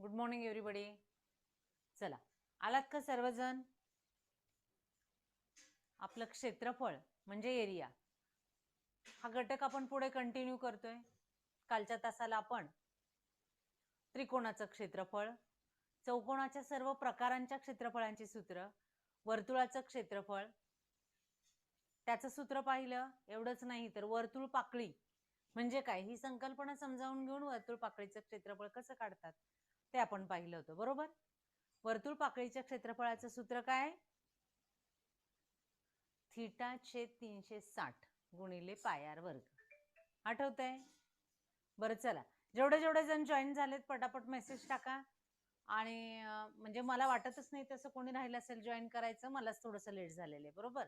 Good morning everybody. चला, आलात का सर्वजण? आपलं क्षेत्रफळ म्हणजे एरिया हा घटक आपण पुढे कंटिन्यू करतोय. कालच्या तासाला आपण त्रिकोणाचं क्षेत्रफळ, चौकोनाच्या सर्व प्रकारांच्या क्षेत्रफळांची सूत्र, वर्तुळाचं क्षेत्रफळ त्याचं सूत्र पाहिलं. एवढंच नाही तर वर्तुळ पाकळी म्हणजे काय ही संकल्पना समजावून घेऊन वर्तुळ पाकळीचं क्षेत्रफळ कसं काढतात ते आपण पाहिलं होतं. बरोबर. वर्तुळ पाकळीच्या क्षेत्रफळाचं सूत्र काय? θ/360 गुणिले पाय वर्ग. आठवतंय? बरं चला, जेवढे जण जॉईन झालेत पटापट मेसेज टाका. आणि म्हणजे मला वाटतच नाही तसं कोणी राहिलं असेल जॉईन करायचं. मलाच थोडंसं लेट झालेलं आहे. बरोबर,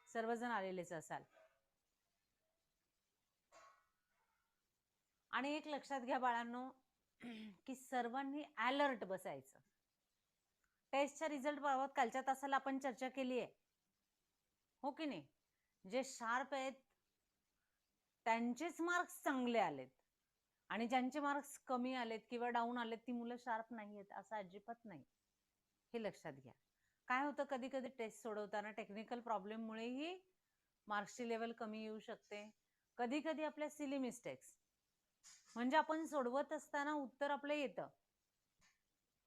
सर्वजण आलेलेच असाल. आणि एक लक्षात घ्या बाळांनो की सर्वांनी अलर्ट बसायचं. टेस्टच्या रिझल्ट बाबत कालच्या तासाला आपण चर्चा केली आहे, हो की नाही? जे शार्प आहेत त्यांचेच मार्क्स चांगले आलेत आणि ज्यांचे मार्क्स कमी आलेत किंवा डाऊन आलेत ती मुलं शार्प नाही आहेत असं अजिबात नाही. हे लक्षात घ्या. काय होतं, कधी कधी टेस्ट सोडवताना टेक्निकल प्रॉब्लेममुळेही मार्क्सची लेवल कमी येऊ शकते. कधी कधी आपल्या सिली मिस्टेक्स म्हणजे आपण सोडवत असताना उत्तर आपलं येतं,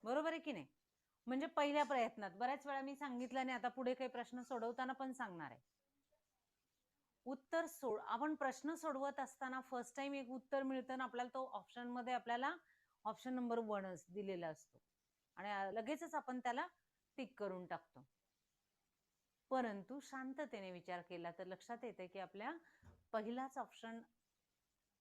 बरोबर आहे की नाही? म्हणजे पहिल्या प्रयत्नात बऱ्याच वेळा मी सांगितलं आणि आता पुढे काही प्रश्न सोडवताना पण सांगणार आहे. उत्तर आपण प्रश्न सोडवत असताना फर्स्ट टाइम एक उत्तर मिळतं ना आपल्याला, तो ऑप्शन मध्ये आपल्याला ऑप्शन नंबर 1 दिलेला असतो आणि लगेचच आपण त्याला टिक करून टाकतो. परंतु शांततेने विचार केला तर लक्षात येते की आपल्या पहिलाच ऑप्शन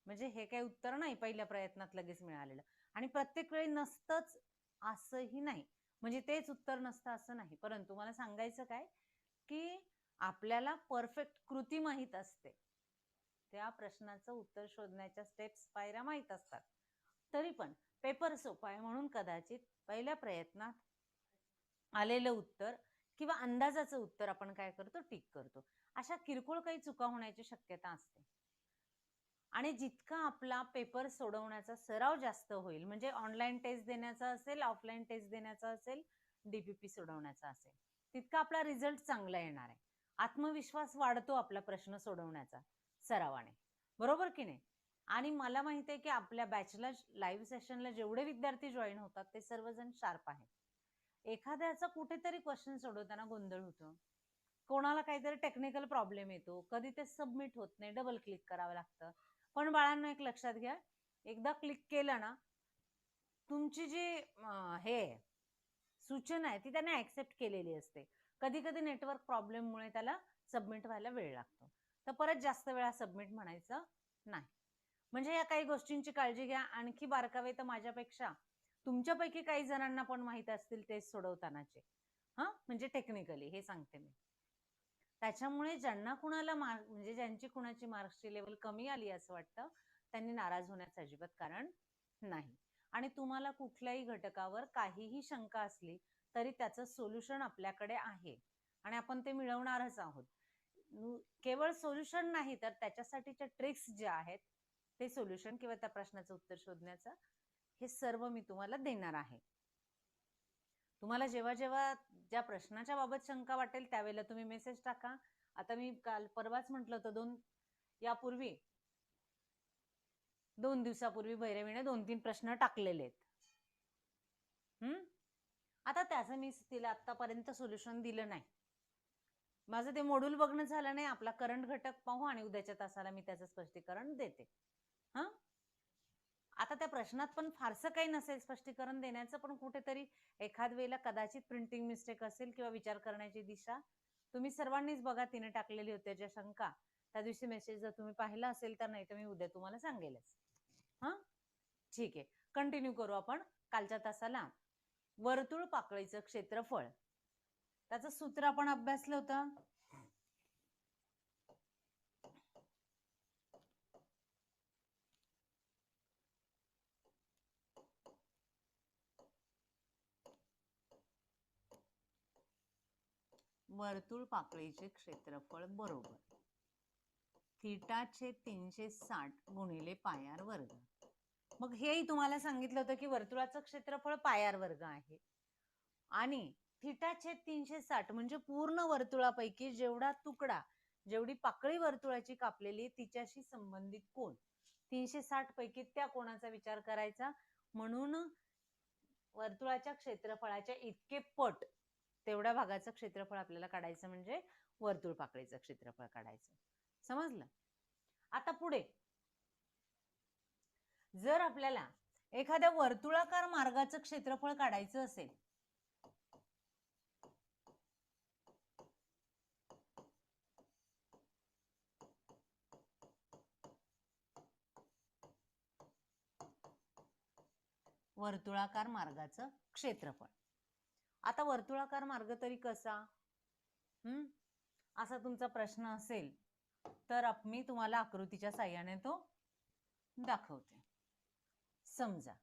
म्हणजे हे काही उत्तर नाही पहिल्या प्रयत्नात लगेच मिळालेलं. आणि प्रत्येक वेळी नसतंच असंही नाही, म्हणजे तेच उत्तर नसतं असं नाही. परंतु मला सांगायचं काय की आपल्याला परफेक्ट कृती माहित असते, त्या प्रश्नाचं उत्तर शोधण्याच्या स्टेप्स पायऱ्या माहित असतात. तरी पण पेपर सोपा आहे म्हणून कदाचित पहिल्या प्रयत्नात आलेलं उत्तर किंवा अंदाजाचं उत्तर आपण काय करतो, टिक करतो. अशा किरकोळ काही चुका होण्याची शक्यता असते. आणि जितका आपला पेपर सोडवण्याचा सराव जास्त होईल, म्हणजे ऑनलाईन टेस्ट देण्याचा असेल, ऑफलाईन टेस्ट देण्याचा असेल, डीपीपी सोडवण्याचा असेल, तितका आपला रिझल्ट चांगला येणार आहे. आत्मविश्वास वाढतो आपला प्रश्न सोडवण्याचा सरावाने, बरोबर की नाही? आणि मला माहिती आहे की आपल्या बॅचला लाईव्ह सेशनला जेवढे विद्यार्थी जॉईन होतात ते सर्वजण शार्प आहेत. एखाद्याचा कुठेतरी क्वेश्चन सोडवताना गोंधळ होतो, कोणाला काहीतरी टेक्निकल प्रॉब्लेम येतो, कधी ते सबमिट होत नाही, डबल क्लिक करावं लागतं. पण बाळांनो एक लक्षात घ्या, एकदा क्लिक केलं ना तुमची जी हे सूचना आहे ती त्याने ऍक्सेप्ट केलेली असते. कधी कधी नेटवर्क प्रॉब्लेममुळे त्याला सबमिट व्हायला वेळ लागतो, तर परत जास्त वेळा सबमिट म्हणायचं नाही. म्हणजे या काही गोष्टींची काळजी घ्या. आणखी बारकावे तर माझ्यापेक्षा तुमच्यापैकी काही जणांना पण माहित असतील टेस्ट सोडवतानाचे, म्हणजे टेक्निकली हे सांगते मी. त्याच्यामुळे ज्यांना कुणाला म्हणजे ज्यांची कुणाची मार्क्सची लेवल कमी आली असं वाटतं त्यांनी नाराज होण्याचं अजिबात कारण नाही. आणि तुम्हाला कुठल्याही घटकावर काहीही शंका असली तरी त्याचं सोल्युशन आपल्याकडे आहे आणि आपण ते मिळवणारच आहोत. केवळ सोल्युशन नाही तर त्याच्यासाठीच्या ट्रिक्स ज्या आहेत ते सोल्युशन किंवा त्या प्रश्नाचं उत्तर शोधण्याचं हे सर्व मी तुम्हाला देणार आहे. तुम्हाला जेव्हा जेव्हा ज्या प्रश्नाच्या बाबत शंका वाटेल त्यावेळेला तुम्ही मेसेज टाका. आता मी काल परवाच म्हटलं होतं, यापूर्वी 2 दिवसापूर्वी भैरवीने 2-3 प्रश्न टाकलेले आहेत. आता त्याचं मी तिला आतापर्यंत सोल्युशन दिलं नाही. माझं ते मॉड्यूल बघणं झालं नाही. आपला करंट घटक पाहू आणि उद्याच्या तासाला मी त्याचं स्पष्टीकरण देते. आता त्या प्रश्नात पण फारसं काही नसेल स्पष्टीकरण देण्याचं, पण कुठेतरी एखाद वेळेला कदाचित प्रिंटिंग मिस्टेक असेल किंवा विचार करण्याची दिशा. तुम्ही सर्वांनीच बघा तिने टाकलेली होती ज्या शंका, त्या दिवशी मेसेज जर तुम्ही पाहिला असेल तर, नाही तर मी उद्या तुम्हाला सांगेलच. ठीक आहे, कंटिन्यू करू आपण. कालच्या तासाला वर्तुळ पाकळीचं क्षेत्रफळ त्याचं सूत्र आपण अभ्यासलं होतं. वर्तुळ पाकळीचे क्षेत्रफळ बरोबर θ/360 गुणिले पाय वर्ग. मग हेही तुम्हाला सांगितलं होतं की वर्तुळाचं क्षेत्रफळ पायार वर्ग आहे आणि θ/360 म्हणजे पूर्ण वर्तुळापैकी जेवढा तुकडा, जेवढी पाकळी वर्तुळाची कापलेली तिच्याशी संबंधित कोण 360 पैकी त्या कोणाचा विचार करायचा. म्हणून वर्तुळाच्या क्षेत्रफळाच्या इतके पट तेवढ्या भागाचं क्षेत्रफळ आपल्याला काढायचं म्हणजे वर्तुळ पाकळीचं क्षेत्रफळ काढायचं. समजलं? आता पुढे जर आपल्याला एखाद्या वर्तुळाकार मार्गाचं क्षेत्रफळ काढायचं असेल वर्तुळाकार मार्गाचं क्षेत्रफळ. आता वर्तुळाकार मार्ग तरी कसा? असा तुमचा प्रश्न असेल तर मी तुम्हाला आकृतीच्या साहाय्याने तो दाखवते. समजा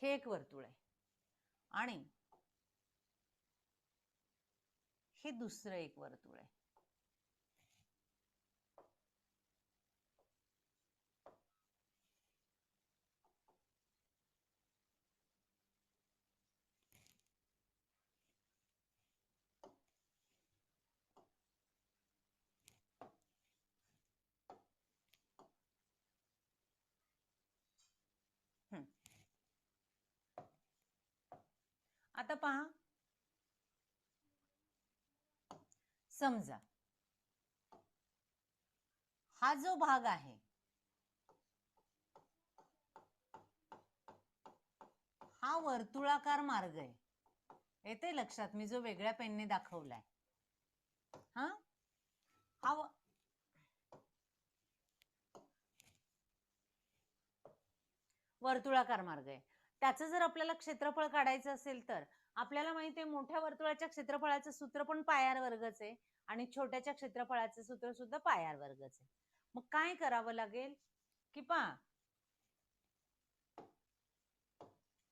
हे एक वर्तुळ आहे आणि हे दुसरं एक वर्तुळ आहे. आता पहा, समजा हा जो भाग आहे हा वर्तुळाकार मार्ग आहे. येते लक्षात मी जो वेगळ्या पेनने दाखवलाय हा वर्तुळाकार मार्ग आहे. त्याचं जर आपल्याला क्षेत्रफळ काढायचं असेल तर आपल्याला माहिती आहे मोठ्या वर्तुळाच्या क्षेत्रफळाचं सूत्र पण पायार वर्गच आहे आणि छोट्याच्या क्षेत्रफळाचं सूत्र सुद्धा पायार वर्गच आहे. मग काय करावं लागेल की पहा,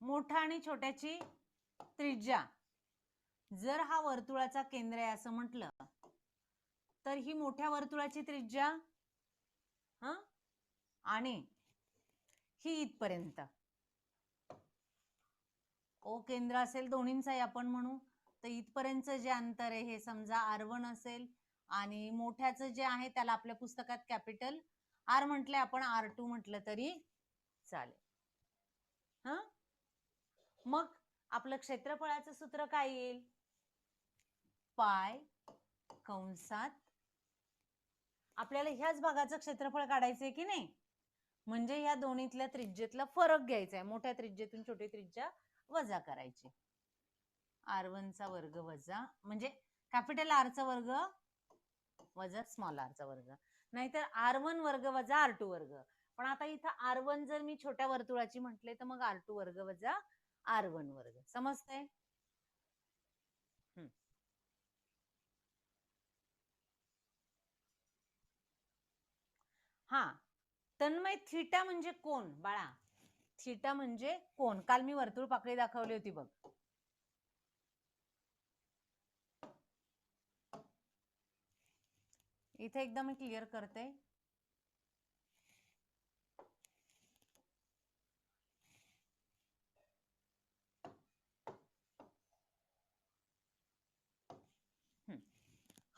मोठा आणि छोट्याची त्रिज्या जर हा वर्तुळाचा केंद्र आहे असं म्हटलं तर ही मोठ्या वर्तुळाची त्रिज्या आणि ही इथपर्यंत ओ केंद्र असेल दोन्हींचाही आपण म्हणू तर इथपर्यंत जे अंतर आहे हे समजा R1 असेल आणि मोठ्याचं जे आहे त्याला आपल्या पुस्तकात कॅपिटल R म्हटलंय आपण R2 म्हटलं तरी चालेल. मग आपलं क्षेत्रफळाचं सूत्र काय येईल? पाय कंसात आपल्याला ह्याच भागाचं क्षेत्रफळ काढायचंय की नाही, म्हणजे ह्या दोन्हीतल्या त्रिज्येतला फरक घ्यायचा आहे. मोठ्या त्रिज्येतून छोटी त्रिज्या वजा करायची. R1 चा वर्ग वजा म्हणजे कॅपिटल R चा वर्ग वजा स्मॉल R चा वर्ग, नाहीतर R1 वर्ग वजा R2 वर्ग. पण आता इथं R1 जर मी छोट्या वर्तुळाची म्हटले तर मग R2 वर्ग वजा R1 वर्ग. समजतंय? हा तन्मय, थिटा म्हणजे कोण बाळा? थिटा म्हणजे कोण? काल मी वर्तुळ पाकळी दाखवली होती बघ. इथे एकदा मी क्लिअर करते.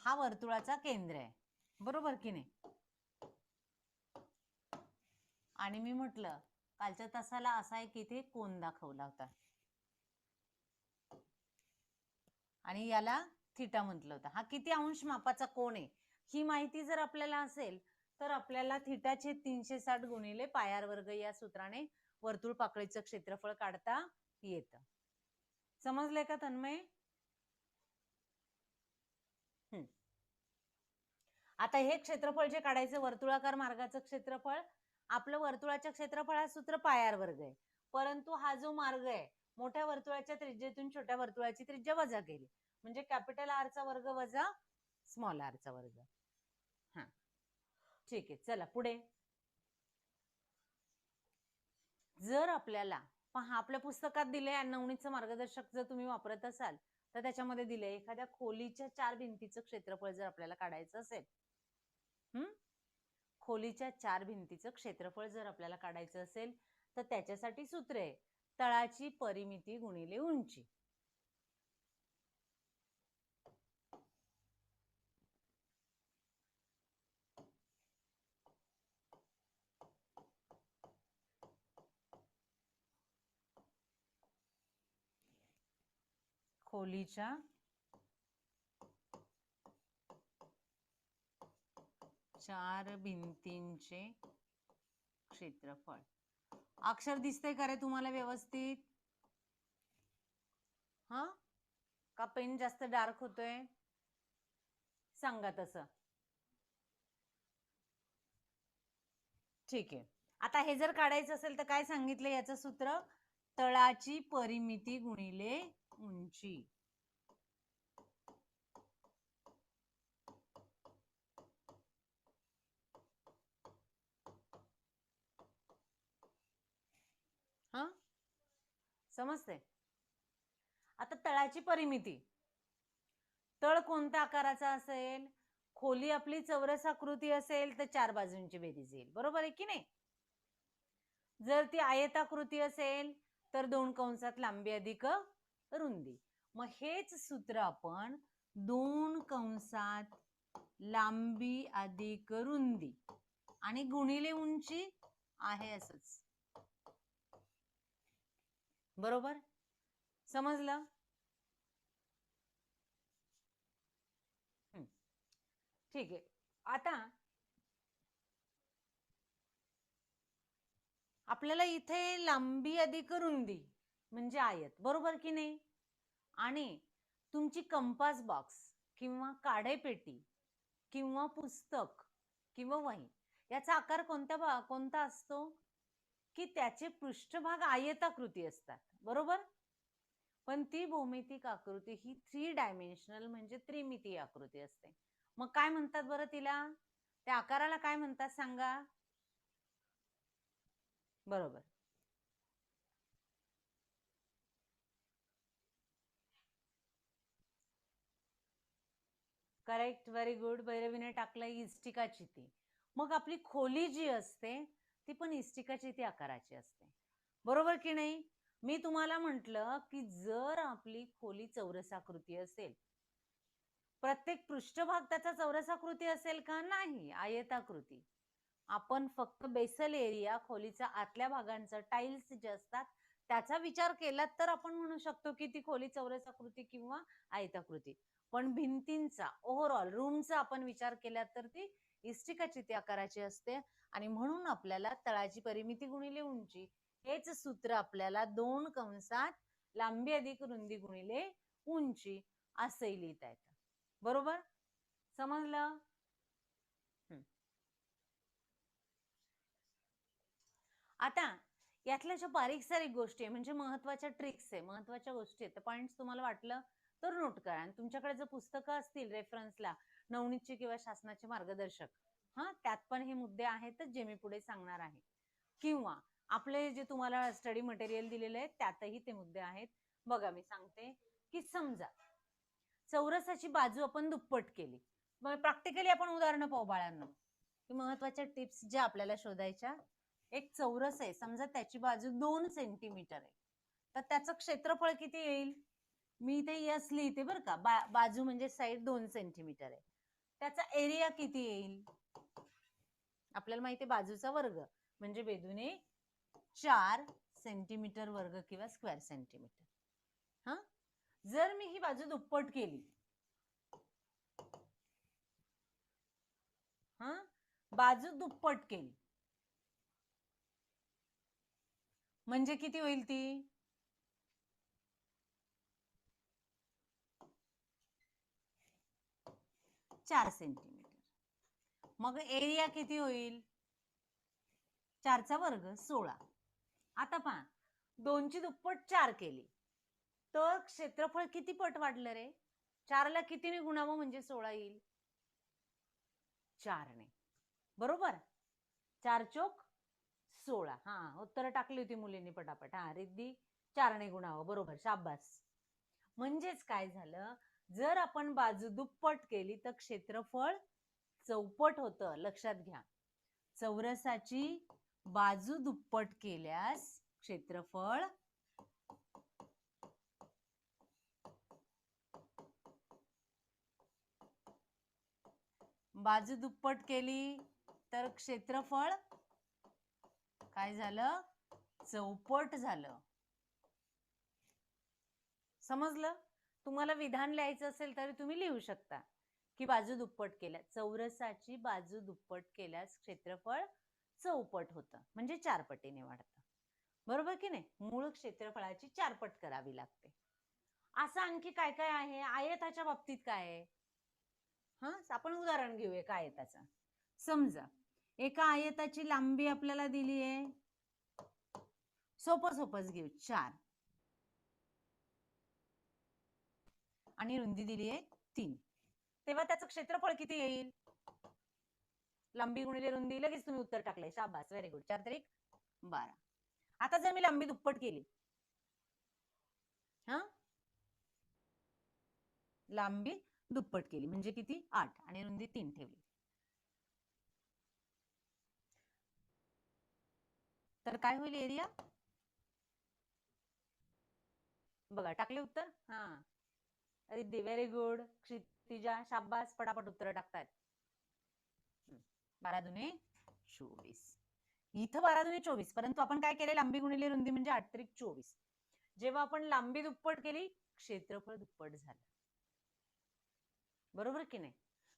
हा वर्तुळाचा केंद्र आहे, बरोबर की नाही? आणि मी म्हटलं कालच्या तासाला असा एक इथे कोन दाखवला होता आणि याला थिटा म्हटलं होतं. हा किती अंश मापाचा कोन आहे ही माहिती जर आपल्याला असेल तर आपल्याला थिटाचे 360 गुणिले पायार वर्ग या सूत्राने वर्तुळ पाकळीचं क्षेत्रफळ काढता येतं. समजलंय का तन्मय? आता हे क्षेत्रफळ जे काढायचं वर्तुळाकार मार्गाचं क्षेत्रफळ, आपलं वर्तुळाच्या क्षेत्रफळाचं सूत्र पायार वर्ग आहे, परंतु हा जो मार्ग आहे मोठ्या वर्तुळाच्या त्रिज्येतून छोट्या वर्तुळाची त्रिज्या वजा केली म्हणजे कॅपिटल R चा वर्ग वजा स्मॉल R चा वर्ग. हा ठीक आहे, चला पुढे. जर आपल्याला पहा आपल्या पुस्तकात दिले नवनीतचं मार्गदर्शक जर तुम्ही वापरत असाल तर त्याच्यामध्ये दिले एखाद्या खोलीच्या 4 भिंतीचं क्षेत्रफळ जर आपल्याला काढायचं असेल खोलीच्या 4 भिंतीचं क्षेत्रफळ जर आपल्याला काढायचं असेल तर त्याच्यासाठी सूत्र आहे तळाची परिमिती गुणिले उंची. खोलीच्या 4 भिंतींचे क्षेत्रफळ. अक्षर दिसतंय का रे तुम्हाला व्यवस्थित? हा का पेन जास्त डार्क होतोय? सांगा तसं. ठीक आहे. आता हे जर काढायचं असेल तर काय सांगितलं याचं सूत्र? तळाची परिमिती गुणिले उंची. हा समजते? आता तळाची परिमिती, तळ कोणत्या आकाराचा असेल? खोली आपली चौरस आकृती असेल तर 4 बाजूंची बेरीज येईल, बरोबर आहे की नाही? जर ती आयताकृती असेल तर 2 कंसात लांबी अधिक रुंदी. मग हेच सूत्र आपण 2 कंसात लांबी अधिक रुंदी आणि गुणिले उंची आहे असंच, बरोबर? समजलं? ठीक आहे. आता आपल्याला इथे लांबी अधिक रुंदी म्हणजे आयत, बरोबर की नाही? आणि तुमची कंपास बॉक्स किंवा काढेपेटी किंवा पुस्तक किंवा वही याचा आकार कोणता असतो? की त्याचे पृष्ठभाग आयताकृती असतात, बरोबर? पण ती भौमितिक आकृती ही 3 डायमेन्शनल म्हणजे त्रिमितीय आकृती असते. मग काय म्हणतात बरं तिला? त्या आकाराला काय म्हणतात सांगा? बरोबर. Correct, very good. भैरवीने टाकलं इष्टिकाचिती. मग आपली खोली जी असते ती पण इष्टिकाचिती आकाराची असते, बरोबर की नाही? मी तुम्हाला म्हटलं की जर आपली खोली चौरसाकृती असेल, प्रत्येक पृष्ठभाग त्याचा चौरसाकृती असेल का? नाही, आयताकृती. आपण फक्त बेसल एरिया, खोलीचा आतल्या भागांचा टाइल्स जे असतात त्याचा विचार केला तर आपण म्हणू शकतो की ती खोली चौरसाकृती किंवा आयताकृती. पण भिंतींचा ओव्हरऑल रूमचा आपण विचार केला तर ती इष्टिकाचिती आकाराची असते. आणि म्हणून आपल्याला तळाची परिमिती गुणिले उंची हेच सूत्र आपल्याला 2 कंसात लांबी अधिक रुंदी गुणिले उंची असे लिहिता येतं, बरोबर? समजलं? आता यातल्या ज्या बारीक सारीक गोष्टी आहे म्हणजे महत्वाच्या ट्रिक्स आहे, महत्वाच्या गोष्टी आहेत, पॉइंट्स तुम्हाला वाटलं तर नोट करा. आणि तुमच्याकडे जर पुस्तकं असतील रेफरन्सला नवनीतचे किंवा शासनाचे मार्गदर्शक, त्यात पण हे मुद्दे आहेतच जे मी पुढे सांगणार आहे. किंवा आपले जे तुम्हाला स्टडी मटेरियल दिलेले आहे त्यातही ते मुद्दे आहेत. बघा मी सांगते की समजा चौरसाची बाजू आपण दुप्पट केली. मग प्रॅक्टिकली आपण उदाहरणं पाहू बाळांना. महत्वाच्या टिप्स ज्या आपल्याला शोधायच्या. एक चौरस आहे, समजा त्याची बाजू 2 सेंटीमीटर आहे, तर त्याचं क्षेत्रफळ किती येईल? मी इथे यस लिहिते बरं का. बाजू म्हणजे साईड 2 सेंटीमीटर आहे. त्याचा एरिया किती येईल? आपल्याला माहिती आहे बाजूचा वर्ग म्हणजे बेदूने 4 सेंटीमीटर वर्ग किंवा स्क्वेअर सेंटीमीटर. जर मी ही बाजू दुप्पट केली, बाजू दुप्पट केली म्हणजे किती होईल ती? 4 सेंटीमीटर. मग एरिया किती होईल? 4 चा वर्ग 16. आता पहा 2 ची दुप्पट 4 केली तर क्षेत्रफळ किती पट वाढलं रे? 4 ला कितीने गुणावं म्हणजे 16 येईल? 4 ने, बरोबर? 4 चोक 16. उत्तर टाकली होती मुलींनी पटापट. रिद्धी 4 ने गुणावं, बरोबर, शाबास. म्हणजेच काय झालं, जर आपण बाजू दुप्पट केली तर क्षेत्रफळ चौपट होतं. लक्षात घ्या, चौरसाची बाजू दुप्पट केल्यास क्षेत्रफळ बाजू दुप्पट केली तर क्षेत्रफळ काय झालं? चौपट झालं. समजलं? तुम्हाला विधान लिहायचं असेल तरी तुम्ही लिहू शकता की बाजू दुप्पट केल्या, चौरसाची बाजू दुप्पट केल्यास क्षेत्रफळ चौपट होतं, म्हणजे 4 पटीने वाढतं. बरोबर की नाही? मूळ क्षेत्रफळाची 4 पट करावी लागते. असं आणखी काय काय आहे? आयताच्या बाबतीत काय आहे? आपण उदाहरण घेऊया एका आयताचं. समजा एका आयताची लांबी आपल्याला दिली आहे, सोपंच घेऊ 4 आणि रुंदी दिली आहे 3. तेव्हा त्याचं क्षेत्रफळ किती येईल? लांबी गुणिले रुंदी, लगेच तुम्ही उत्तर टाकलंय. शाबास, व्हेरी गुड. 4 त्रिक 12. आता जर मी लांबी दुप्पट केली, लांबी दुप्पट केली म्हणजे किती? 8 आणि रुंदी 3 ठेवली, तर काय होईल एरिया? बघा, टाकले उत्तर. Riddhi, very good. क्षितिजा, शाबास, पटापट उत्तर टाकतायत. 12 दुने 24. इथं 12 दुने 24, परंतु आपण काय केले? लांबी गुणिले रुंदी म्हणजे 8 त्रिक 24. जेव्हा आपण लांबी दुप्पट केली, क्षेत्रफळ दुप्पट झालं. बरोबर की नाही?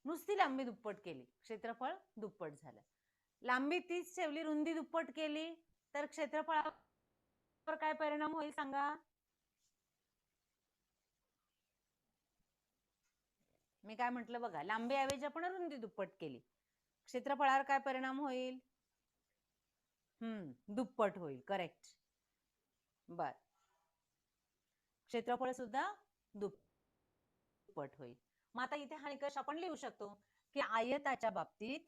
नुसती लांबी दुप्पट केली, क्षेत्रफळ दुप्पट झालं. लांबी 30 ठेवली, रुंदी दुप्पट केली, तर क्षेत्रफळावर काय परिणाम होईल सांगा? मी काय म्हटलं बघा, लांबी ऐवजी आपण रुंदी दुप्पट केली, क्षेत्रफळावर काय परिणाम होईल? दुप्पट होईल. करेक्ट. बर, क्षेत्रफळ सुद्धा दुप्पट होईल. मग आता इथे हा निकष आपण लिहू शकतो की आयताच्या बाबतीत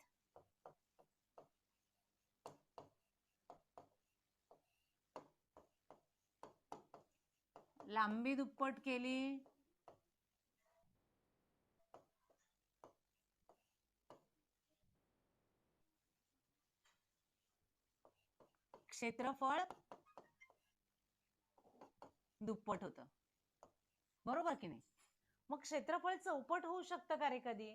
लांबी दुप्पट केली क्षेत्रफळ दुप्पट होतं. बरोबर की नाही? मग क्षेत्रफळ चौपट होऊ शकतं का रे कधी?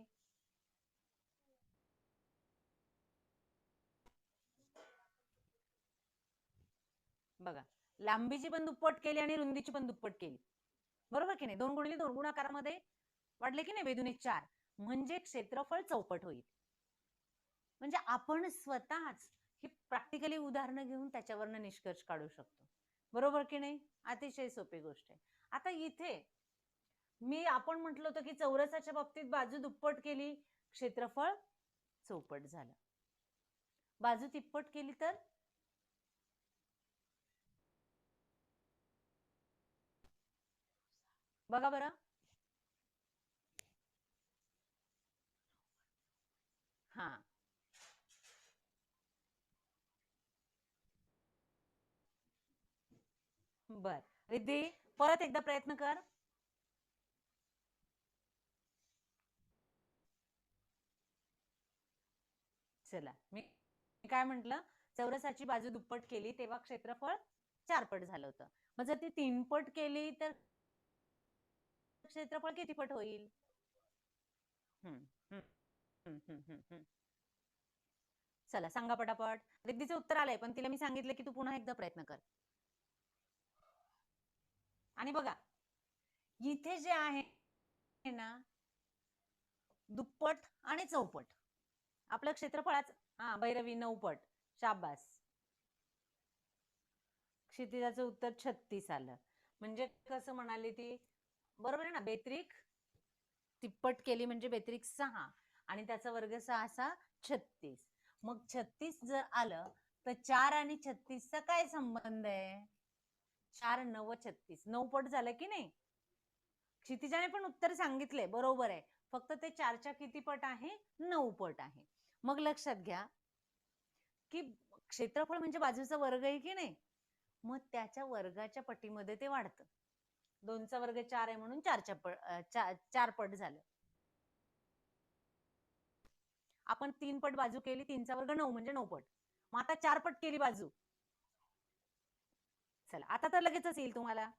बघा, लांबीची पण दुप्पट केली आणि रुंदीची पण दुप्पट केली. बरोबर की नाही? 2 गुणिले 2 गुणाकारामध्ये वाढले की नाही? बेदुने 4, म्हणजे क्षेत्रफळ चौपट होईल. म्हणजे आपण स्वतःच ही प्रॅक्टिकली उदाहरणं घेऊन त्याच्यावरनं निष्कर्ष काढू शकतो. बरोबर की नाही? अतिशय सोपी गोष्ट आहे. आता इथे आपण म्हटलं होतं की चौरसाच्या बाबतीत बाजू दुप्पट केली, क्षेत्रफळ चौपट झालं. बाजू तिप्पट केली तर बघा बरं. बर, रिद्धी परत एकदा प्रयत्न कर. चला, मी काय म्हंटल, चौरसाची बाजू दुप्पट केली तेव्हा क्षेत्रफळ 4 पट झालं होतं. मग जर ती 3 पट केली तर क्षेत्रफळ किती पट होईल? चला सांगा पटापट. रिद्धीचं उत्तर आलंय, पण तिला मी सांगितलं की तू पुन्हा एकदा प्रयत्न कर. आणि बघा, इथे जे आहे ना दुप्पट आणि चौपट, आपलं क्षेत्रफळाचं भैरवी 9 पट. शाबास. क्षितिजाचं उत्तर 36 आलं. म्हणजे कसं म्हणाली ती? बरोबर आहे ना? बेत्रिक तिप्पट केली म्हणजे बेत्रिक 6 आणि त्याचा वर्ग 6 असा 36. मग 36 जर आलं तर 4 आणि 36 चा काय संबंध आहे? 4 9 36, 9 पट झालं की नाही? क्षितिजाने पण उत्तर सांगितले, बरोबर आहे. फक्त ते 4च्या किती पट आहे? 9 पट आहे. मग लक्षात घ्या की क्षेत्रफळ म्हणजे बाजूचा वर्ग आहे की नाही? मग त्याच्या वर्गाच्या पटीमध्ये ते वाढतं. 2चा वर्ग 4 आहे म्हणून 4 पट झालं. आपण 3 पट बाजू केली, 3चा वर्ग 9 म्हणजे 9 पट. मग आता 4 पट केली बाजू. चला आता तर लगेचच येईल तुम्हाला.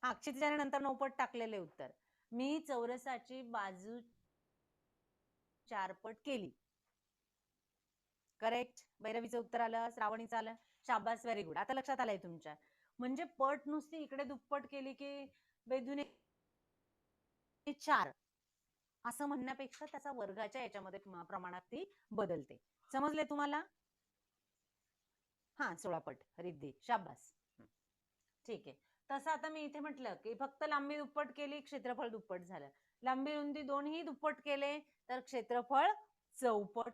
हा, क्षितिजाने नंतर 9 पट टाकलेले उत्तर. मी चौरसाची बाजू 4 पट केली. करेक्ट. भैरवीचं उत्तर आलं, श्रावणीचं आलं. शाबास, व्हेरी गुड. आता लक्षात आलंय तुमच्या. म्हणजे पट नुसती इकडे दुप्पट केली की बेदूने 4 असं म्हणण्यापेक्षा त्याचा वर्गाच्या याच्यामध्ये प्रमाणात ती बदलते. समजले तुम्हाला? हा, 16 पट रिद्धी, शाबास. ठीक आहे. तसं आता मी इथे म्हटलं की फक्त लांबी दुप्पट केली, क्षेत्रफळ दुप्पट झालं. लांबी रुंदी दोन्ही दुप्पट केले तर क्षेत्रफळ चौपट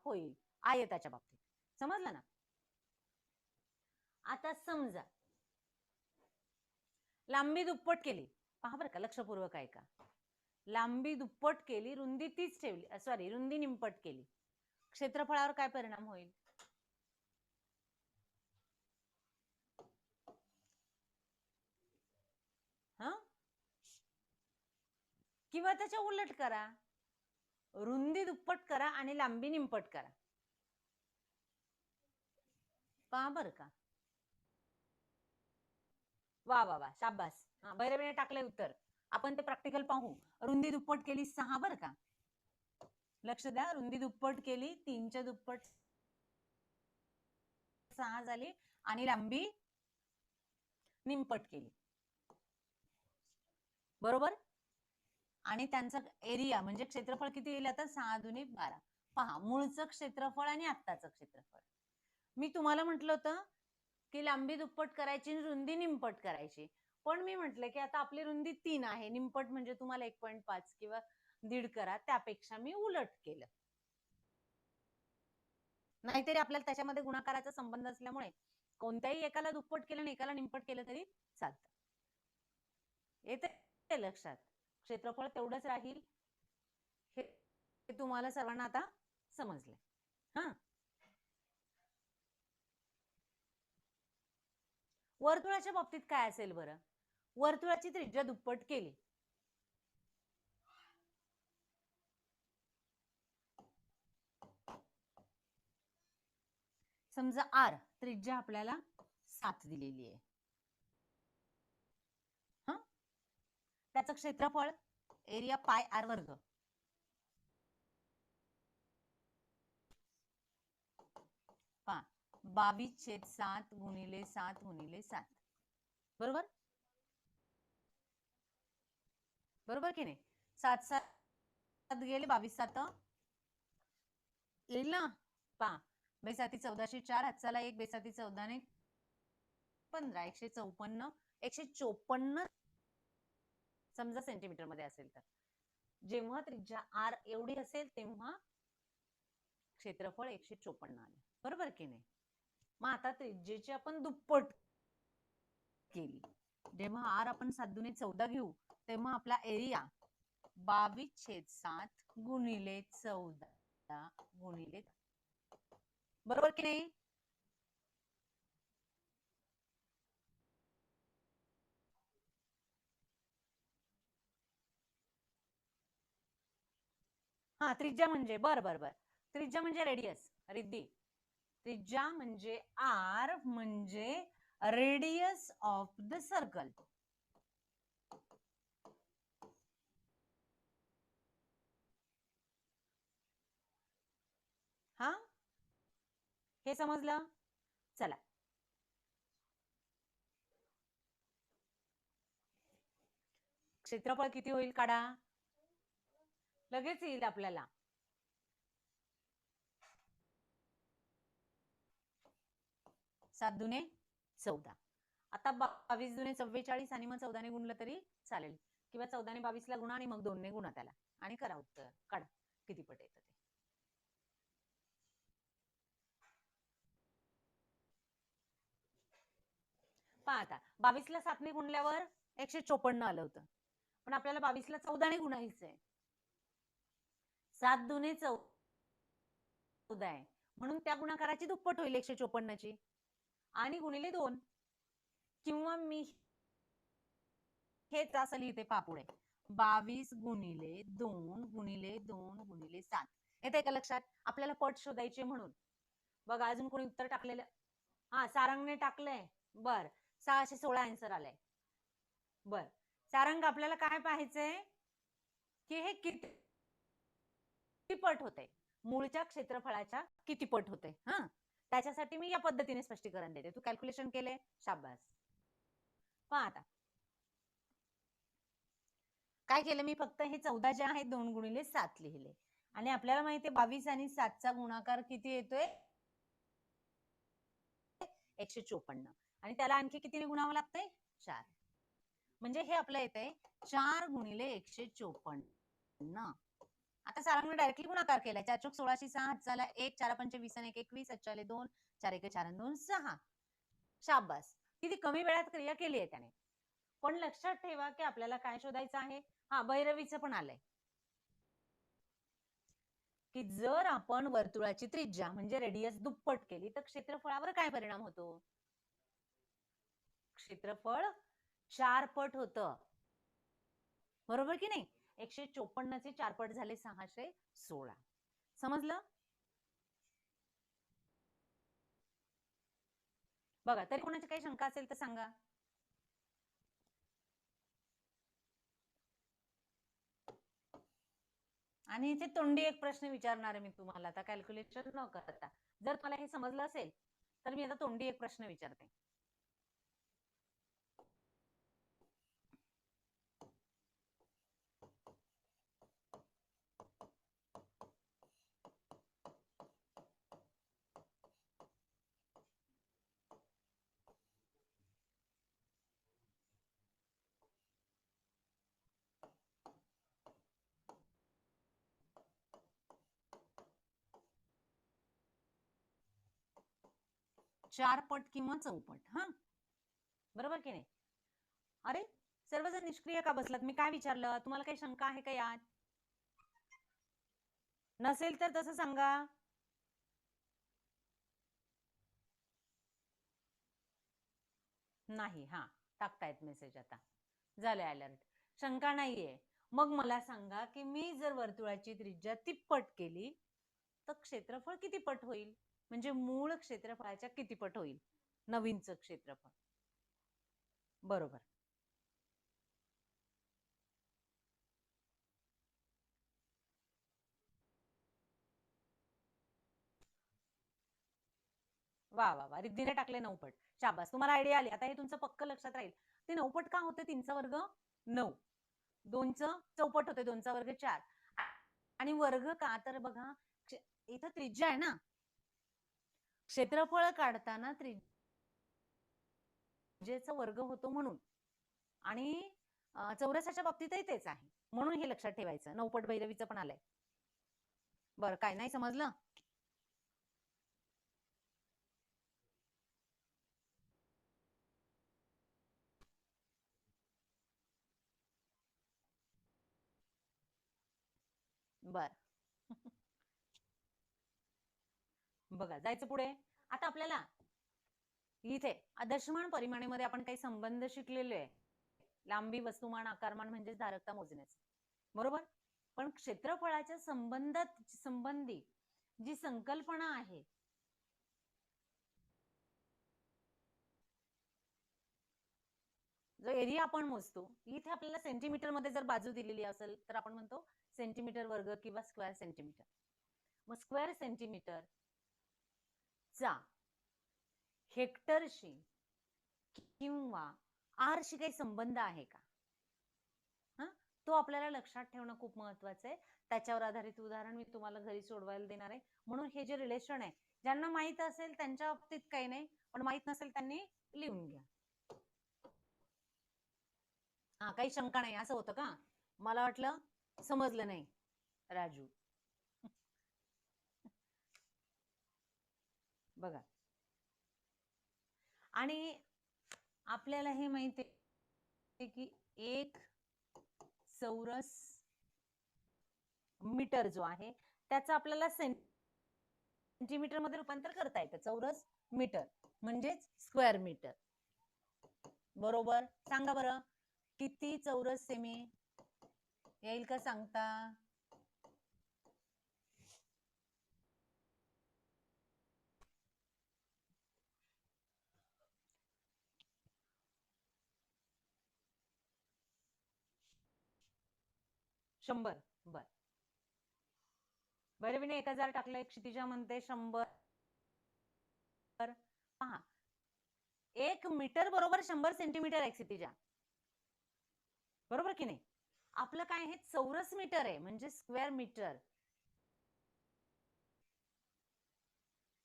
होईल आयताच्या बाबतीत. समजलं ना? आता समजा लांबी दुप्पट केली, पहा बरं का, लक्षपूर्वक ऐका. लांबी दुप्पट केली, रुंदी तीच ठेवली, सॉरी रुंदी निंपट केली, क्षेत्रफळावर काय परिणाम होईल? हा, किंवा त्याच्या उलट करा, रुंदी दुप्पट करा आणि लांबी निंपट करा. पहा बरं का. वा वा वा, शाबास. भैरवीने टाकले उत्तर. आपण ते प्रॅक्टिकल पाहू. रुंदी दुप्पट केली 6 बरं का. लक्ष द्या, रुंदी दुप्पट केली, 3च्या दुप्पट 6 झाली आणि लांबी निंपट केली. बरोबर. आणि त्यांचा एरिया म्हणजे क्षेत्रफळ किती येईल आता? 6 दुनी 12. पहा, मूळचं क्षेत्रफळ आणि आत्ताचं क्षेत्रफळ. मी तुम्हाला म्हटलं होतं की लांबी दुप्पट करायची आणि रुंदी निंपट करायची, पण मी म्हटलं की आता आपली रुंदी 3 आहे, निंपट म्हणजे तुम्हाला 1.5 किंवा 1.5 करा, त्यापेक्षा मी उलट केलं. नाहीतरी आपल्याला त्याच्यामध्ये गुणाकाराचा संबंध असल्यामुळे कोणत्याही एकाला दुप्पट केलं आणि एकाला निंपट केलं तरी चालतं. येते लक्षात? क्षेत्रफळ तेवढंच राहील, हे तुम्हाला सर्वांना आता समजलंय. हा, वर्तुळाच्या बाबतीत काय असेल बरं? वर्तुळाची त्रिज्या दुप्पट केली, समजा r त्रिज्या आपल्याला 7 दिलेली आहे. हा, त्याचं क्षेत्रफळ एरिया पाय r वर्ग. पहा, 22/7 गुणिले 7 गुणिले 7. बरोबर? बरोबर की नाही? 7 7 गेले, 22 येईल ना? पहा, बेसाती 1404, हातचाला 1, बेसाती 14 ने 15, 154, 154 समजा सेंटीमीटर मध्ये असेल तर. जेव्हा त्रिज्या r एवढी असेल तेव्हा क्षेत्रफळ 154 आले. बरोबर की नाही? मग आता त्रिज्येची आपण दुप्पट केली, जेव्हा r आपण 7 दुने 14 घेऊ तेव्हा आपला एरिया 22/7 गुणिले 14 गुणिले, बरोबर की नाही? हा, त्रिज्या म्हणजे बर त्रिज्या म्हणजे रेडियस रिद्धी. त्रिज्या म्हणजे r म्हणजे रेडियस ऑफ द सर्कल. हा, हे समजलं? चला, क्षेत्रफळ किती होईल काढा, लगेच येईल आपल्याला. सात दुने 14. आता 22 दुने 44 आणि मग 14 ने गुणलं तरी चालेल, किंवा 14 ने 22 ला गुणा आणि मग 2 ने गुणा त्याला आणि करा उत्तर, काढा किती पट येतं ते. पहा आता 22 ला 7 ने गुणल्यावर 154 आलं होतं, पण आपल्याला 22 ला 14 ने गुणायचंय. 7 दुने 14 आहे म्हणून त्या गुणाकाराची दुप्पट होईल 154 ची आणि गुणिले 2, किंवा मी हेच असं लिहिते पापुढे, 22 गुणिले 2 गुणिले 2 गुणिले 7. येते का लक्षात? आपल्याला पट शोधायचे म्हणून. बघा अजून कोणी उत्तर टाकलेलं? हा, सारंगने टाकलंय. बर, 616 आन्सर आलाय. बर, सारंग आपल्याला काय पाहायचंय की हे किती पट होते, मूळच्या क्षेत्रफळाच्या किती पट होते. हा, त्याच्यासाठी मी या पद्धतीने स्पष्टीकरण देते. तू कॅल्क्युलेशन केले, शाबास. पहा आता काय केलं मी, फक्त हे 14 जे आहे 2 गुणिले 7 लिहिले. आणि आपल्याला माहिती आहे 22 आणि 7चा गुणाकार किती येतोय, 154. आणि त्याला आणखी कितीने गुणावं लागतंय, 4. म्हणजे हे आपलं येतंय 4 गुणिले 154. आता सारांनी डायरेक्टली गुणाकार केलाय. 4 चोक 16 6 हातचाला 1, 4 पंचे 20 आणि 1 21, 4 2, 4 1 4 2 6. शाबास, किती कमी वेळात क्रिया केली आहे त्याने. पण लक्षात ठेवा की आपल्याला काय शोधायचं आहे. हा, भैरवीचं पण आलंय की जर आपण वर्तुळाची त्रिज्या म्हणजे रेडियस दुप्पट केली तर क्षेत्रफळावर काय परिणाम होतो, क्षेत्रफळ 4 पट होतं. बरोबर की नाही? 154 चे 4 पट झाले 616. समजलं? बघा, तरी कोणाची काही शंका असेल तर सांगा. आणि इथे तोंडी एक प्रश्न विचारणार आहे मी तुम्हाला, आता कॅल्क्युलेशन न करता. जर मला हे समजलं असेल तर मी आता तोंडी एक प्रश्न विचारते. चार पट किंवा चौपट. हा, बरोबर की नाही? अरे, सर्वजण निष्क्रिय का बसलात? मी काय विचारलं तुम्हाला? काही शंका आहे का यात? नसेल तर तसं सांगा. नाही, हा, टाकतायत मेसेज. आता झाले अलर्ट, शंका नाहीये. मग मला सांगा की मी जर वर्तुळाची त्रिज्या तिप्पट केली तर क्षेत्रफळ किती पट होईल, म्हणजे मूळ क्षेत्रफळाच्या किती पट होईल नवीनचं क्षेत्रफळ. बरोबर. वा वा वा, रिद्धीने टाकले 9 पट. शाबास, तुम्हाला आयडिया आली. आता हे तुमचं पक्क लक्षात राहील. ते 9 पट का होते? 3चा वर्ग 9, 2चं चौपट होते, 2चा वर्ग 4. आणि वर्ग का? तर बघा इथं त्रिज्या आहे ना, क्षेत्रफळ काढताना त्रिज्येचा वर्ग होतो म्हणून. आणि चौरसाच्या बाबतीतही तेच आहे, म्हणून हे लक्षात ठेवायचं. 9 पट भैरवीचं पण आलंय. बरं, काय नाही समजलं? बर. बघा, जायचं पुढे. आता आपल्याला इथे आदर्शमान परिमाणेमध्ये आपण काही संबंध शिकलेले आहे. लांबी, वस्तुमान, आकारमान म्हणजे धारकता मोजण्याचे. बरोबर. पण क्षेत्रफळाच्या संबंधी जी संकल्पना आहे, जो एरिया आपण मोजतो, इथे आपल्याला सेंटीमीटर मध्ये जर बाजू दिलेली असेल तर आपण म्हणतो सेंटीमीटर वर्ग किंवा स्क्वेअर सेंटीमीटर. मग स्क्वेअर सेंटीमीटर चा हेक्टरशी किंवा आरशी काही संबंध आहे का, तो आपल्याला लक्षात ठेवणं खूप महत्वाचं आहे. त्याच्यावर आधारित उदाहरण मी तुम्हाला घरी सोडवायला देणार आहे. म्हणून हे जे रिलेशन आहे, ज्यांना माहित असेल त्यांच्या बाबतीत काही नाही, पण माहित नसेल त्यांनी लिहून घ्या. हा, काही शंका नाही. असं होतं का? मला वाटलं समजलं नाही. राजू, बघा, आणि आपल्याला हे माहिती आहे की एक चौरस मीटर जो आहे त्याचा आपल्याला सेंटीमीटर मध्ये रूपांतर करता येतं. चौरस मीटर म्हणजेच स्क्वेअर मीटर. बरोबर. सांगा बरं, किती चौरस सेमी? येईल का सांगता? शंभर. बर बरं, मी 1000 टाकलंय. क्षितिजा म्हणते 100. पहा, 1 मीटर बरोबर 100 सेंटीमीटर आहे क्षितिजा, बरोबर की नाही? आपलं काय आहे, चौरस मीटर आहे म्हणजे स्क्वेअर मीटर,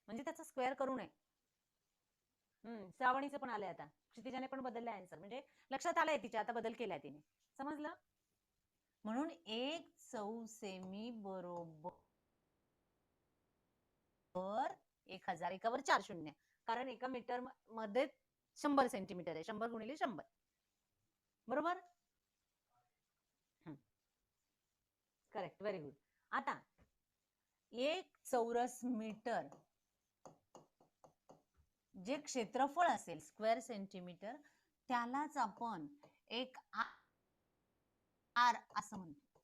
म्हणजे त्याचा स्क्वेअर करू नये. श्रावणीचं पण आलंय आता, क्षितिजाने पण बदललंय आन्सर, म्हणजे लक्षात आलंय तिच्या, आता बदल केलाय तिने, समजलं? म्हणून 1 चौसेमी बरोबर 1000, एकावर 4 शून्य, कारण एका मीटर मध्ये 100 सेंटीमीटर आहे, 100 गुणिले 100, बरोबर? Correct, very good. आता 1 चौरस मीटर जे क्षेत्रफळ असेल स्क्वेअर सेंटीमीटर, त्यालाच आपण एक आर असं म्हणतो.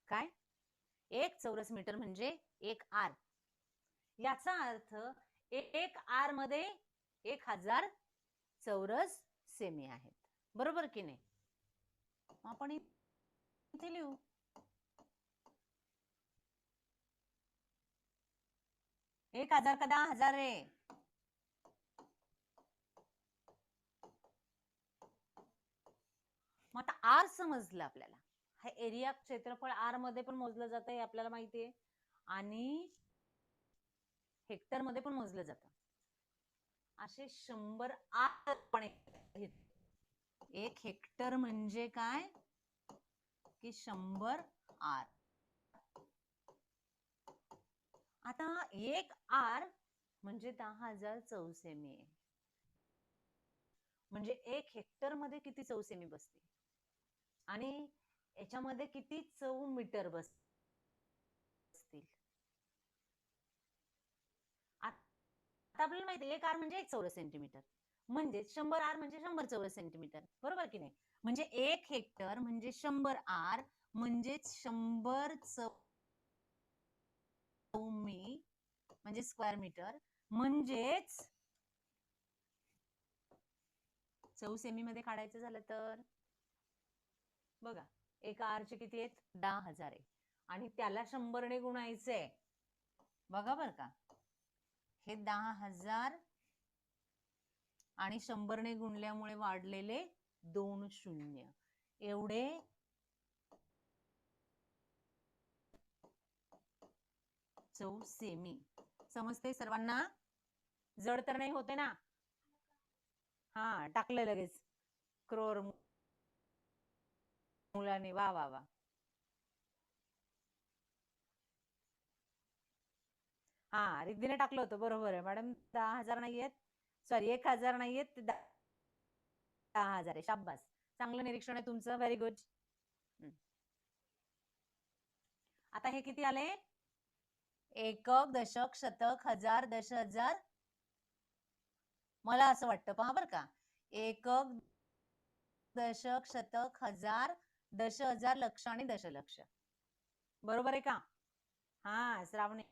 काय? 1 चौरस मीटर म्हणजे 1 आर. याचा अर्थ 1 आर मध्ये 1000 चौरस सेमी आहेत, बरोबर की नाही? आपण इथे लिहू 1000 का 10,000 आहे? मग आता आर समजलं आपल्याला, हे एरिया क्षेत्रफळ आर मध्ये पण मोजलं जातं हे आपल्याला माहितीये, आणि हेक्टर मध्ये पण मोजलं जातं. असे 100 आर पण 1 हेक्टर म्हणजे काय की 100 आर. आता 1 आर म्हणजे 10,000 चौसेमी आहे, म्हणजे 1 हेक्टर मध्ये किती चौसेमी बसते, आणि याच्यामध्ये किती मीटर बसतील? आता आपल्याला माहिती 1 आर म्हणजे 1 चौरस सेंटीमीटर, म्हणजे 100 आर म्हणजे 100 चौरस सेंटीमीटर, बरोबर की नाही? म्हणजे 1 हेक्टर म्हणजे 100 आर म्हणजे 100 चौमी म्हणजे स्क्वेअर मीटर, म्हणजेच चौसेमी मध्ये काढायचं झालं तर बघा, एका आरचे किती आहेत? 10,000 आहे, आणि त्याला 100 ने गुणायचंय. बघा बर का, हे 10,000 आणि 100 ने गुणल्यामुळे वाढलेले 2 शून्य, एवढे चौसेमी. समजते सर्वांना? जड तर नाही होते ना? हा, टाकलं लगेच क्रोर मुलाने, वा वा वा. हा, रिद्धीने टाकलं होतं, बरोबर आहे मॅडम. 10,000 नाहीयेत, सॉरी 1000 नाहीयेत, 10,000 आहे. शाब्बास, चांगलं निरीक्षण आहे तुमचं, व्हेरी गुड. आता हे किती आले? एकक, दशक, शतक, हजार, दश हजार. मला असं वाटतं, पहा बरं का, एकक, दशक, शतक, हजार, दश हजार, लक्ष आणि दशलक्ष, बरोबर आहे का? हा, श्रावणी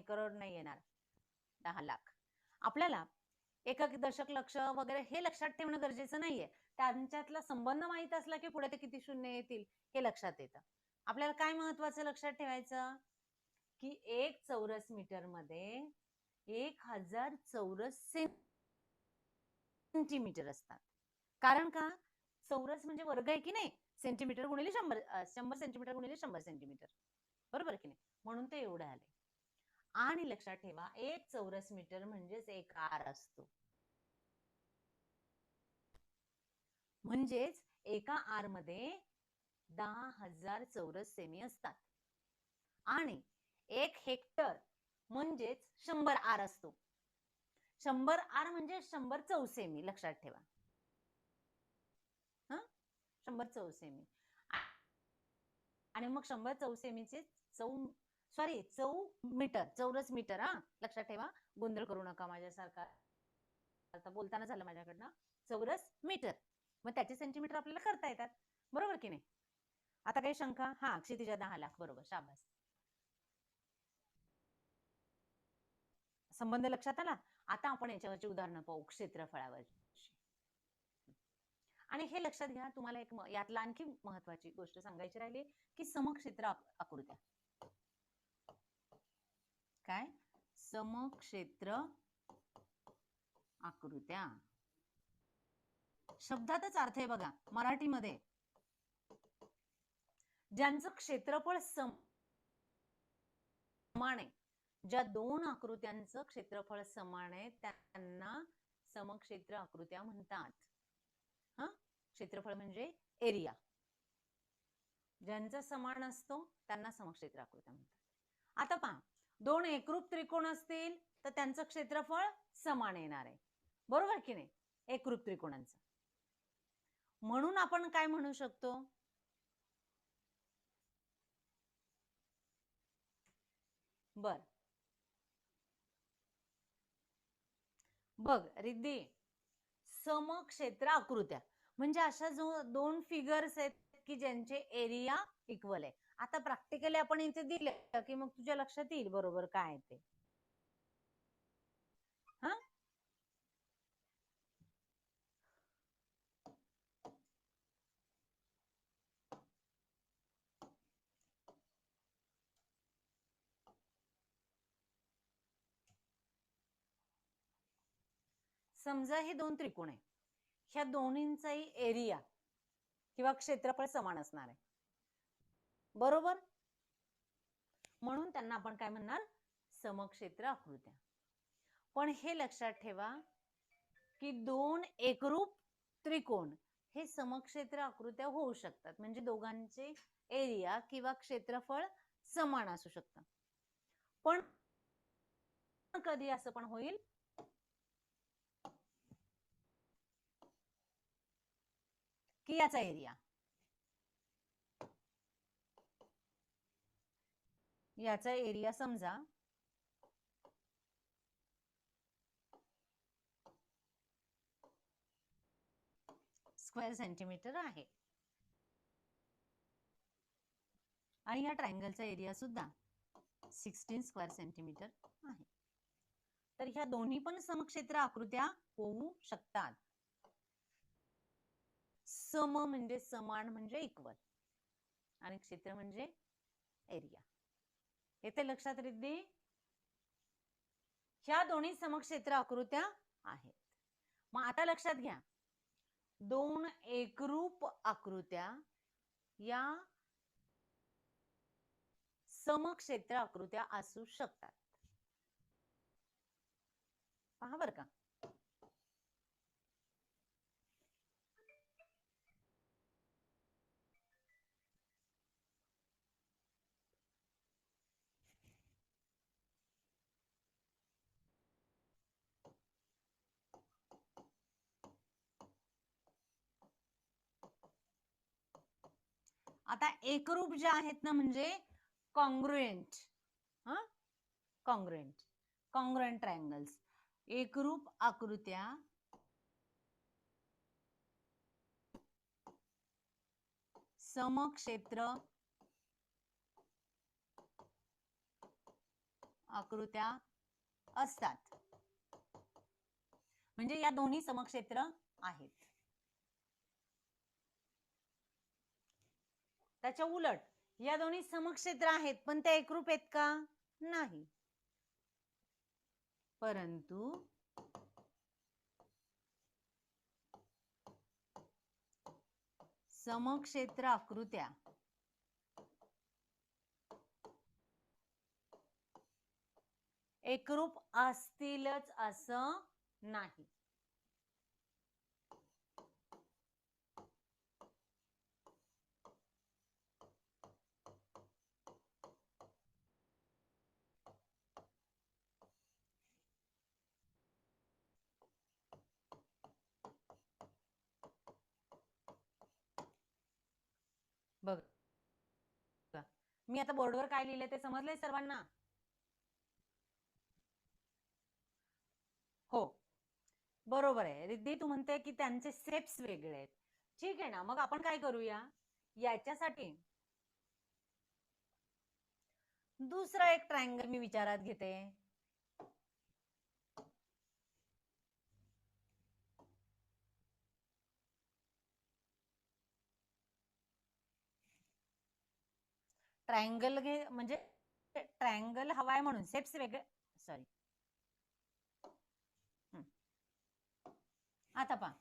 करोड नाही येणार, 10 लाख. आपल्याला एकक, दशक, लक्ष वगैरे हे लक्षात ठेवणं गरजेचं नाहीये, त्यांच्यातला संबंध माहित असला की पुढे ते किती शून्य येतील हे लक्षात येतं. आपल्याला काय महत्वाचं लक्षात ठेवायचं की 1 चौरस मीटर मध्ये 1000 चौरस सेंटीमीटर असतात. कारण का? चौरस म्हणजे वर्ग आहे की नाही, सेंटीमीटर गुणिले 100, 100 सेंटीमीटर गुणिले 100 सेंटीमीटर, बरोबर की नाही? म्हणून ते एवढं आले. आणि लक्षात ठेवा, 1 चौरस मीटर म्हणजेच 1 आर असतो, म्हणजेच एका आर मध्ये 10,000 चौरस सेमी असतात, आणि 1 हेक्टर म्हणजेच 100 आर असतो. 100 आर म्हणजे 100 चौसेमी, लक्षात ठेवा. 100 चौसेमी, आणि मग 100 चौसेमीचे चौ मीटर, चौरस मीटर. हा, लक्षात ठेवा, गोंधळ करू नका माझ्यासारखा, आता बोलताना झालं माझ्याकडनं. चौरस मीटर, मग त्याचे सेंटीमीटर आपल्याला करता येतात, बरोबर की नाही? आता काही शंका? हा, क्षितिजा 10 लाख, बरोबर, शाबास. संबंध लक्षात आला? आता आपण याच्यावरची उदाहरणं पाहू क्षेत्रफळावरची. आणि हे लक्षात घ्या, तुम्हाला एक यातला आणखी महत्वाची गोष्ट सांगायची राहिली की समक्षेत्र आकृत्या. काय? समक्षेत्र आकृत्या शब्दातच अर्थ आहे बघा मराठीमध्ये. ज्यांचं क्षेत्रफळ समान आहे, ज्या दोन आकृत्यांचं क्षेत्रफळ समान आहे त्यांना समक्षेत्र आकृत्या म्हणतात. हा, क्षेत्रफळ म्हणजे एरिया. ज्यांचा समान असतो त्यांना समक्षेत्र आकृत्या म्हणतात. आता पहा, दोन एकरूप त्रिकोण असतील तर त्यांचं क्षेत्रफळ समान येणार आहे, बरोबर की नाही? एकरूप त्रिकोणांचं. म्हणून आपण काय म्हणू शकतो? बर, बघ रिद्धी, समक्षेत्र आकृत्या म्हणजे अशा जो दोन फिगर्स आहेत की ज्यांचे एरिया इक्वल आहे. आता प्रॅक्टिकली आपण इथे दिलं की मग तुझ्या लक्षात येईल बरोबर काय ते. हा, समजा हे दोन त्रिकोण आहे, ह्या दोन्हींचाही एरिया किंवा क्षेत्रफळ समान असणार आहे, बरोबर? म्हणून त्यांना आपण काय म्हणणार? समक्षेत्र आकृत्या. पण हे लक्षात ठेवा की दोन एकरूप त्रिकोण हे समक्षेत्र आकृत्या होऊ शकतात, म्हणजे दोघांचे एरिया किंवा क्षेत्रफळ समान असू शकतं. पण कधी असं पण होईल की याचा एरिया समजा स्क्वेअर सेंटीमीटर आहे आणि या ट्रायंगलचा एरिया सुद्धा 16 स्क्वेअर सेंटीमीटर आहे. तर ह्या दोन्ही पण समक्षेत्र आकृत्या होऊ शकतात. सम म्हणजे समान म्हणजे इक्वल आणि क्षेत्र म्हणजे एरिया. येते लक्षात रिद्धी? ह्या दोन्ही समक्षेत्र आकृत्या आहेत. मग आता लक्षात घ्या, दोन एकरूप आकृत्या या समक्षेत्र आकृत्या असू शकतात. पहा बर का. आता एकरूप ज्या आहेत ना म्हणजे कॉन्ग्रुएंट, कॉन्ग्रुएंट ट्रायंगल्स, एकरूप आकृत्या समक्षेत्र आकृत्या असतात. म्हणजे या दोन्ही समक्षेत्र आहेत. त्याच्या उलट या दोन्ही समक्षेत्र आहेत पण त्या एकरूप आहेत का? नाही. परंतु समक्षेत्र आकृत्या एकरूप असतीलच असं नाही. बघ, मी आता बोर्डवर काय लिहिले ते समजलंय सर्वांना? हो, बरोबर आहे रिद्धी, तू म्हणते की त्यांचे स्टेप्स वेगळे आहेत. ठीक आहे ना, मग आपण काय करूया याच्यासाठी दुसरा एक ट्रायंगल मी विचारात घेते. ट्रायंगल घे, म्हणजे ट्रायंगल हवाय म्हणून सेप्स वेगळे. सॉरी, आता पहा,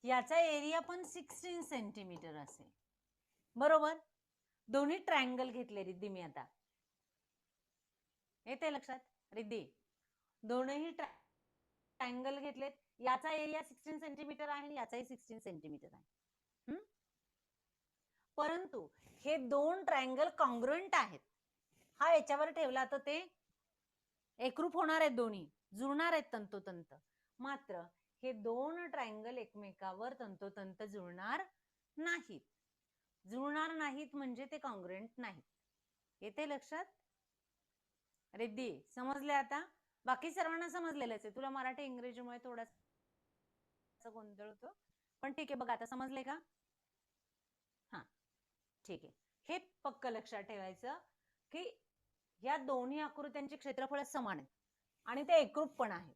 याचा एरिया पण 16 सेंटीमीटर असेल, बरोबर. दोन्ही ट्रायंगल घेतले रिद्धी मी आता, येते लक्षात रिद्धी? दोन्ही ट्रायंगल घेतलेत, याचा एरिया 16 सेंटीमीटर आहे, याचाही 16 सेंटीमीटर आहे. परंतु हे दोन ट्रायंगल कॉन्ग्रुएंट आहेत. हा याच्यावर ठेवला तर ते एकरूप होणार आहेत, दोन्ही जुळणार आहेत तंतोतंत. मात्र हे दोन ट्रायंगल एकमेकावर तंतोतंत जुळणार नाहीत. जुळणार नाहीत म्हणजे ते कॉन्ग्रुएंट नाहीत. येते लक्षात रिद्धी? समजले आता? बाकी सर्वांना समजलेलंच आहे. तुला मराठी इंग्रजीमुळे थोडासा गोंधळ होतो, पण ठीक आहे. बघा आता समजले का? हा, ठीक आहे. हे पक्क लक्षात ठेवायचं की या दोन्ही आकृत्यांची क्षेत्रफळ समान आहेत आणि ते एकरूप पण आहेत.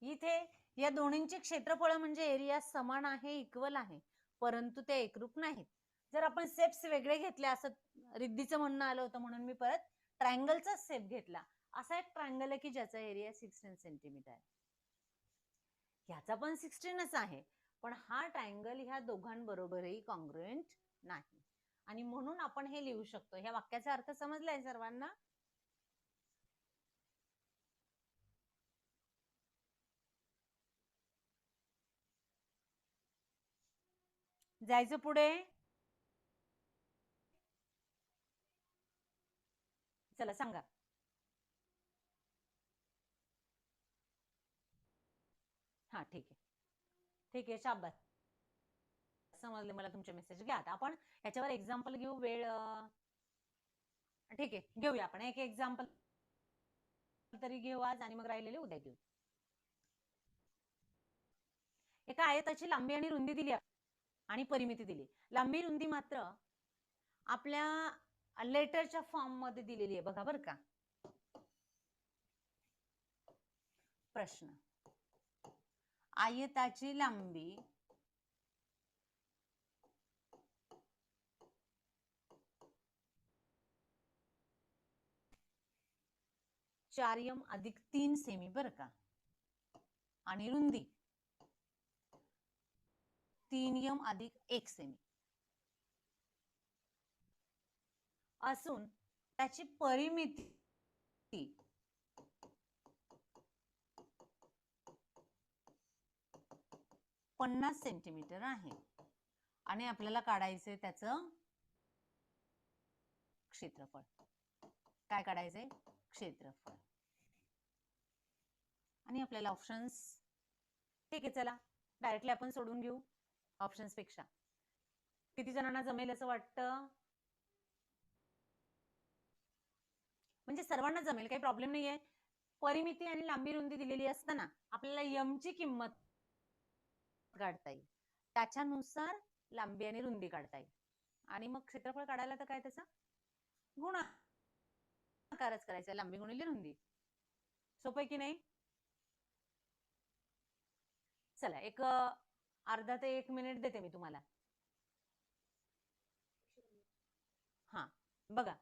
इथे या दोन्हींचे क्षेत्रफळ म्हणजे एरिया समान आहे, इक्वल आहे, परंतु ते एकरूप नाहीत. जर आपण सेप्स वेगळे घेतले, असं रिद्धीचं म्हणणं आलं होतं म्हणून मी परत ट्रायंगलचा सेप घेतला. असा एक ट्रायंगल आहे की ज्याचा एरिया 16 सेंटीमीटर आहे. ह्याचा पण 16च आहे, पण हा ट्रायंगल ह्या दोघांबरोबरही कॉन्ग्रुएंट नाही, आणि म्हणून आपण हे लिहू शकतो. ह्या वाक्याचा अर्थ समजलाय सर्वांना? जायचं पुढे? चला सांगा. हा, ठीक आहे, ठीक आहे, शाबास, समजले मला तुमचे मेसेज. घ्या आता आपण याच्यावर एक्झाम्पल घेऊ. वेळ ठीक आहे, घेऊया आपण एक एक्झाम्पल तरी घेऊ आज, आणि मग राहिलेले उद्या घेऊ. एका आयताची लांबी आणि रुंदी दिली आणि परिमिती दिली. लांबी रुंदी मात्र आपल्या लेटरच्या फॉर्म मध्ये दिलेली आहे, बघा बरं का. प्रश्न: आयताची लांबी (4m+3 सेमी) बरं का, आणि रुंदी 3m+1 सेमी असून त्याची परिमिती 50 सेंटीमीटर आहे, आणि आपल्याला काढायचंय त्याचं क्षेत्रफळ. काय काढायचंय? क्षेत्रफळ. आणि आपल्याला ऑप्शन्स, ठीक आहे, चला डायरेक्टली आपण सोडून घेऊ ऑप्शन्स पेक्षा. किती जणांना जमेल असं वाटतं? म्हणजे सर्वांना जमेल, काही प्रॉब्लेम नाहीये. परिमिती आणि लांबी रुंदी दिलेली असताना आपल्याला यम ची किंमत काढता येईल, त्याच्यानुसार लांबी आणि रुंदी काढता येईल, आणि मग क्षेत्रफळ काढायला तर काय त्याचा गुणाकारच करायचा, लांबी गुणिले रुंदी. सोपं की नाही? चला एक अर्धा ते 1 मिनिट देते मी तुम्हाला. हा, बघा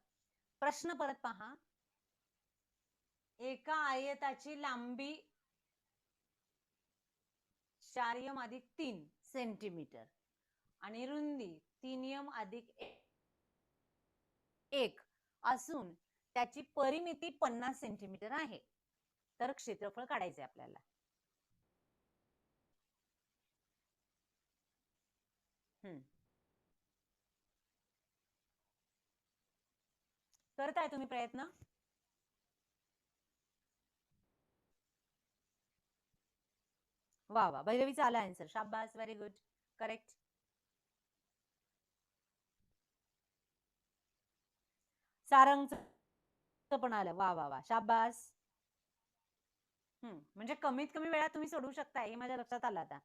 प्रश्न परत पहा. एका आयताची लांबी 4m+3 सेंटीमीटर आणि रुंदी 3m+1 असून त्याची परिमिती 50 सेंटीमीटर आहे, तर क्षेत्रफळ काढायचे आपल्याला. करताय तुम्ही प्रयत्न? वा वा, भैरवीचा आला आन्सर, शाबास, व्हेरी गुड, करेक्ट. सारंगचं पण आलं, वा वा वा, शाबास. म्हणजे कमीत कमी वेळात तुम्ही सोडवू शकता, हे माझ्या लक्षात आलं आता.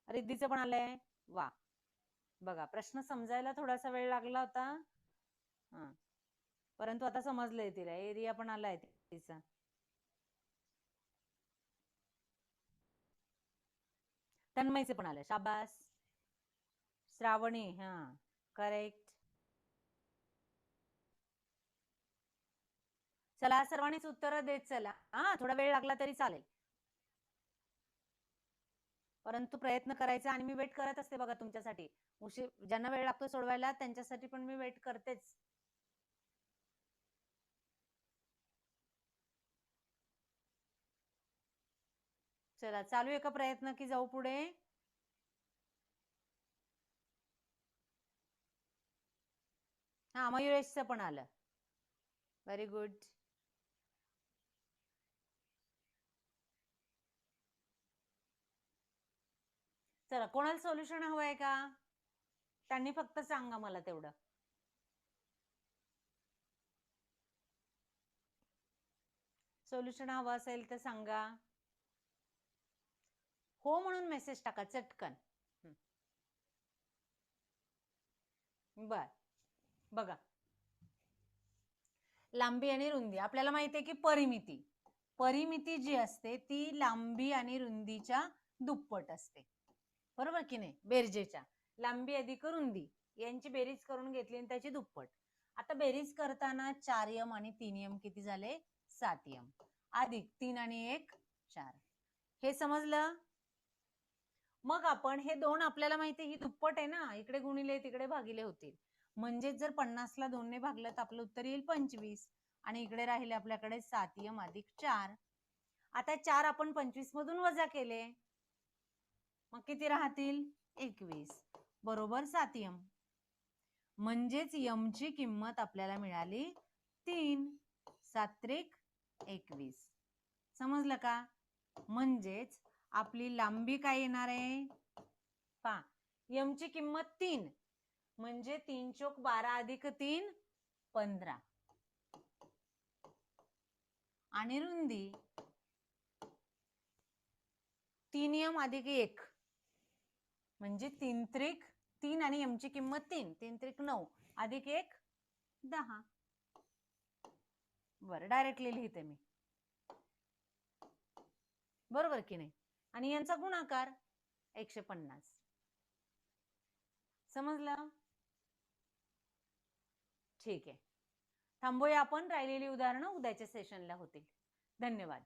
रिद्धीचं पण आलंय, वा. बघा प्रश्न समजायला थोडासा वेळ लागला होता, परंतु आता समजलंय तिला, एरिया पण आलाय तिचा. तन्मयचे पण आलं, शाबास. श्रावणी, करेक्ट. चला सर्वांनीच उत्तर देत चला. थोडा वेळ लागला तरी चालेल, परंतु प्रयत्न करायचा. आणि मी वेट करत असते बघा तुमच्यासाठी. ज्यांना वेळ लागतो सोडवायला त्यांच्यासाठी पण मी वेट करतेच. चला चालू आहे का प्रयत्न की जाऊ पुढे? मयुरेशचं पण आलं, व्हेरी गुड. चला कोणाला सोल्युशन हवंय का? त्यांनी फक्त सांगा मला तेवढं. सोल्युशन हवं असेल तर सांगा. हो म्हणून मेसेज टाका चटकन. बर, बघा लांबी आणि रुंदी आपल्याला माहिती आहे की परिमिती जी असते ती लांबी आणि रुंदीच्या दुप्पट असते, बरोबर की नाही? बेरजेच्या लांबी अधिक रुंदी यांची बेरीज करून घेतली आणि त्याची दुप्पट. आता बेरीज करताना 4m आणि 3m किती झाले? 7m अधिक 3 आणि 1 4. हे समजलं? मग आपण हे दोन आपल्याला माहिती ही दुप्पट आहे ना, इकडे गुणिले तिकडे भागिले होतील. म्हणजे जर 50 ला 2 ने भागलं तर आपलं उत्तर येईल 25 आणि इकडे राहिले आपल्याकडे 7m अधिक 4. आता 4 आपण 25 मधून वजा केले, मग किती राहतील? 21 बरोबर 7m. म्हणजेच m ची किंमत आपल्याला मिळाली 3. 7 21. समजलं का? म्हणजेच आपली लांबी काय येणार आहे? पहा, m ची किंमत 3 म्हणजे 3 चोक 12 अधिक 3 15 आणि रुंदी 3m अधिक 1 म्हणजे 3 त्रिक 3 आणि m ची किंमत 3 3 त्रिक 9 अधिक 1 10. बरं डायरेक्टली लिहिते मी, बरोबर की नाही? आणि यांचा गुणाकार 150. समजलं? ठीक आहे, थांबूया आपण. राहिलेली उदाहरणं उद्याच्या सेशनला होतील. धन्यवाद.